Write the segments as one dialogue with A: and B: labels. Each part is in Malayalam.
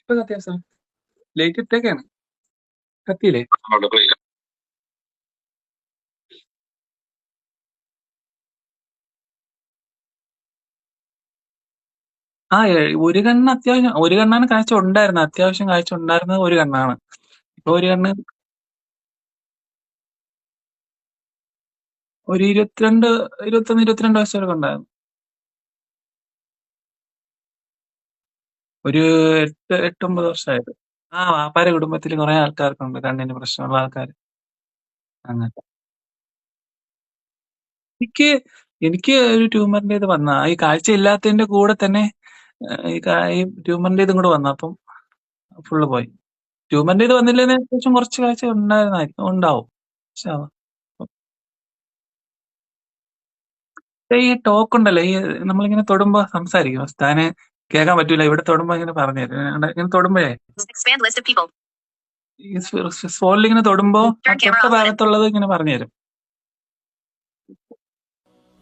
A: ഇപ്പൊ കത്തിയ സാർ ലൈറ്റ് ഇട്ടേക്കാണ്. കത്തിയില്ലേ? ആ ഒരു കണ്ണ് അത്യാവശ്യം, ഒരു കണ്ണാണ് കാഴ്ച ഉണ്ടായിരുന്നത്. അത്യാവശ്യം കാഴ്ച ഉണ്ടായിരുന്നത് ഒരു കണ്ണാണ്. ഇപ്പൊ ഒരു കണ്ണ് ഒരു 21 വയസ്സ് വരെ ഉണ്ടായിരുന്നു. ഒരു 8-9 വർഷമായത്. ആ വാപ്പാരെ കുടുംബത്തിൽ കുറെ ആൾക്കാർക്കുണ്ട് കണ്ണിന് പ്രശ്നമുള്ള ആൾക്കാർ. അങ്ങനെ എനിക്ക് എനിക്ക് ഒരു ട്യൂമറിന്റെ ഇത് വന്ന ഈ കാഴ്ച ഇല്ലാത്തതിന്റെ കൂടെ തന്നെ ഈ ട്യൂമറിന്റെ ഇതും കൂടെ വന്നു. അപ്പം ഫുള്ള് പോയി. ട്യൂമറിന്റെ ഇത് വന്നില്ലെന്ന് അത്യാവശ്യം കുറച്ച് കാഴ്ച ഉണ്ടാവും. പക്ഷെ ഈ ടോക്ക് ഉണ്ടല്ലോ, ഈ നമ്മളിങ്ങനെ തൊടുമ്പോ സംസാരിക്കും. സ്ഥാനെ കേൾക്കാൻ പറ്റൂല. ഇവിടെ തൊടുമ്പോ ഇങ്ങനെ പറഞ്ഞുതരും. ഇങ്ങനെ തൊടുമ്പോഴേ ഈ ഫോണിൽ ഇങ്ങനെ തൊടുമ്പോ ആ തൊട്ട ഭാഗത്തുള്ളത് ഇങ്ങനെ പറഞ്ഞുതരും.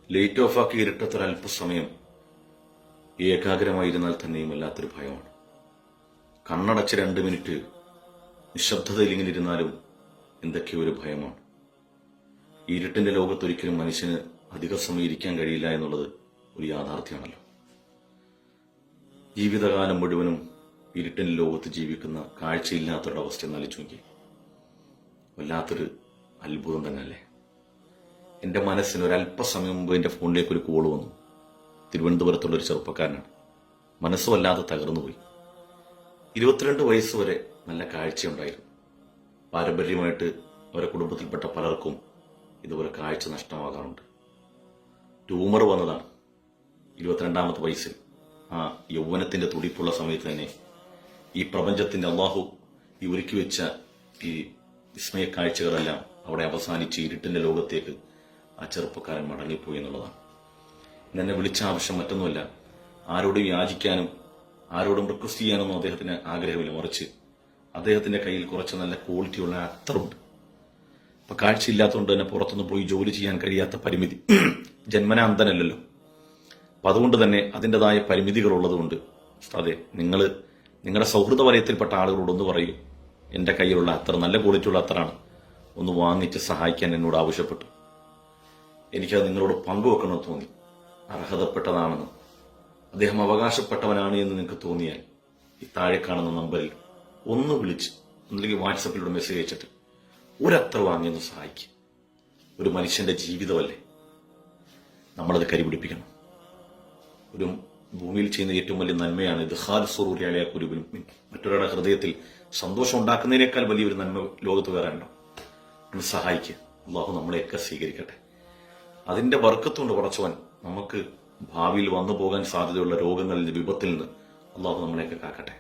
B: ലൈറ്റ് ഓഫാക്കി ഇരുട്ടത്തൊരല്പസമയം ഏകാഗ്രമായിരുന്നാൽ തന്നെയും വല്ലാത്തൊരു ഭയമാണ്. കണ്ണടച്ച് 2 മിനിറ്റ് നിശബ്ദതയിൽ ഇങ്ങനെ ഇരുന്നാലും എന്തൊക്കെയോ ഒരു ഭയമാണ്. ഇരുട്ടിന്റെ ലോകത്തൊരിക്കലും മനുഷ്യന് അധിക സമയം ഇരിക്കാൻ കഴിയില്ല എന്നുള്ളത് ഒരു യാഥാർത്ഥ്യമാണല്ലോ. ജീവിതകാലം മുഴുവനും ഇരുട്ടിന്റെ ലോകത്ത് ജീവിക്കുന്ന കാഴ്ചയില്ലാത്തവരുടെ അവസ്ഥ എന്നാലിച്ചു നോക്കി. വല്ലാത്തൊരു അത്ഭുതം തന്നെയല്ലേ. എന്റെ മനസ്സിന് ഒരല്പസമയം മുമ്പ് എന്റെ ഫോണിലേക്ക് ഒരു കോള് വന്നു. തിരുവനന്തപുരത്തുള്ള ഒരു ചെറുപ്പക്കാരനാണ്. മനസ്സ് വല്ലാതെ തകർന്നുപോയി. 22 വയസ്സ് വരെ നല്ല കാഴ്ചയുണ്ടായിരുന്നു. പാരമ്പര്യമായിട്ട് അവരുടെ കുടുംബത്തിൽപ്പെട്ട പലർക്കും ഇതുപോലെ കാഴ്ച നഷ്ടമാകാറുണ്ട്. ട്യൂമർ വന്നതാണ് 22ാമത്തെ വയസ്സിൽ. ആ യൗവനത്തിന്റെ തുടിപ്പുള്ള സമയത്ത് തന്നെ ഈ പ്രപഞ്ചത്തിന്റെ അള്ളാഹു ഈ ഒരുക്കി വെച്ച ഈ വിസ്മയ കാഴ്ചകളെല്ലാം അവിടെ അവസാനിച്ച് ഇരുട്ടിന്റെ ലോകത്തേക്ക് ആ ചെറുപ്പക്കാരൻ മടങ്ങിപ്പോയി എന്നുള്ളതാണ്. എന്നെ വിളിച്ച ആവശ്യം മറ്റൊന്നുമല്ല, ആരോടും യാചിക്കാനും ആരോടും റിക്വസ്റ്റ് ചെയ്യാനൊന്നും അദ്ദേഹത്തിന് ആഗ്രഹമില്ല. മറിച്ച് അദ്ദേഹത്തിന്റെ കയ്യിൽ കുറച്ച് നല്ല ക്വാളിറ്റിയുള്ള അത്തറുണ്ട്. അപ്പൊ കാഴ്ചയില്ലാത്തതുകൊണ്ട് തന്നെ പുറത്തുനിന്ന് പോയി ജോലി ചെയ്യാൻ കഴിയാത്ത പരിമിതി. ജന്മന അന്ധനല്ലല്ലോ. അപ്പൊ അതുകൊണ്ട് തന്നെ അതിൻ്റെതായ പരിമിതികൾ ഉള്ളതുകൊണ്ട് അതെ, നിങ്ങളുടെ സൗഹൃദ വലയത്തിൽപ്പെട്ട ആളുകളോടൊന്ന് പറയൂ, എന്റെ കയ്യിലുള്ള അത്തർ നല്ല ക്വാളിറ്റിയുള്ള അത്തറാണ്, ഒന്ന് വാങ്ങിച്ച് സഹായിക്കാൻ എന്നോട് ആവശ്യപ്പെട്ടു. എനിക്കത് നിങ്ങളോട് പങ്കുവെക്കണമെന്ന് തോന്നി. അർഹതപ്പെട്ടതാണെന്ന്, അദ്ദേഹം അവകാശപ്പെട്ടവനാണ് എന്ന് നിങ്ങൾക്ക് തോന്നിയാൽ ഈ താഴെ കാണുന്ന നമ്പറിൽ ഒന്ന് വിളിച്ച് ഒന്നില്ലെങ്കിൽ വാട്സപ്പിലൂടെ മെസ്സേജ് അയച്ചിട്ട് ഒരത്ര വാങ്ങിയൊന്ന് സഹായിക്കും. ഒരു മനുഷ്യന്റെ ജീവിതമല്ലേ, നമ്മളത് കരിപിടിപ്പിക്കണം. ഒരു ഭൂമിയിൽ ചെയ്യുന്ന ഏറ്റവും വലിയ നന്മയാണ് ഇത്. ഹാൽ കുരുവിനും മറ്റൊരാളുടെ ഹൃദയത്തിൽ സന്തോഷം ഉണ്ടാക്കുന്നതിനേക്കാൾ വലിയൊരു നന്മ ലോകത്ത് വേറെ ഉണ്ടോ? ഒന്ന് സഹായിക്കുക. അള്ളാഹു നമ്മളെയൊക്കെ സ്വീകരിക്കട്ടെ. അതിന്റെ ബർക്കത്തുകൊണ്ട് പടച്ചവൻ നമുക്ക് ഭാവിയിൽ വന്നു പോകാൻ സാധ്യതയുള്ള രോഗങ്ങളിൽ, വിപത്തിൽ നിന്ന് അള്ളാഹു നമ്മളെയൊക്കെ കാക്കട്ടെ.